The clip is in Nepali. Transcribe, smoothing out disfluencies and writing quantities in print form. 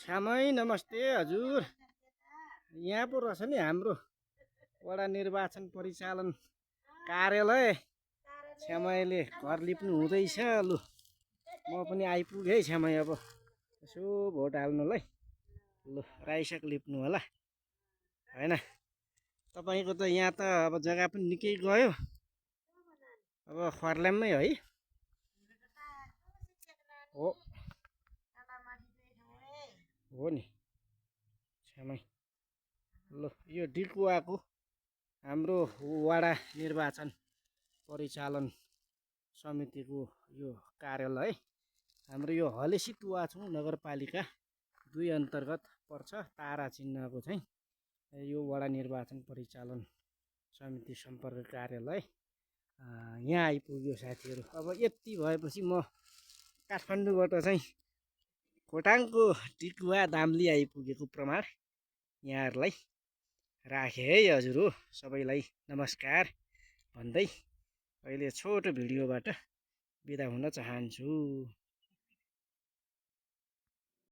श्यामै नमस्ते हजुर। यहाँ पो रहेछ नि हाम्रो वडा निर्वाचन परिचालन कार्यालय। श्यामैले घर लिप्नु हुँदैछ। लु म पनि आइपुगेँ है श्यामै। अब यसो भोट हाल्नुलाई। लु राइसक लिप्नु होला होइन। तपाईँको त यहाँ त अब जग्गा पनि निकै गयो। अब खर्ल्याममै है हो हो नि श्यामै। ल यो डिकुवाको हाम्रो वडा निर्वाचन परिचालन समितिको यो कार्यालय हाम्रो यो हलेसी तुवाचुङ नगरपालिका 2 अन्तर्गत पर्छ। तारा चिन्हको चाहिँ यो वडा निर्वाचन परिचालन समिति सम्पर्क कार्यालय यहाँ आइपुग्यो साथीहरू। अब यति भएपछि म काठमाडौँबाट चाहिँ खोटाङको डिकुवा दाम्ली आइपुगेको प्रमाण यहाँहरूलाई राखेँ है हजुर। हो सबैलाई नमस्कार भन्दै अहिले छोटो भिडियोबाट बिदा हुन चाहन्छु।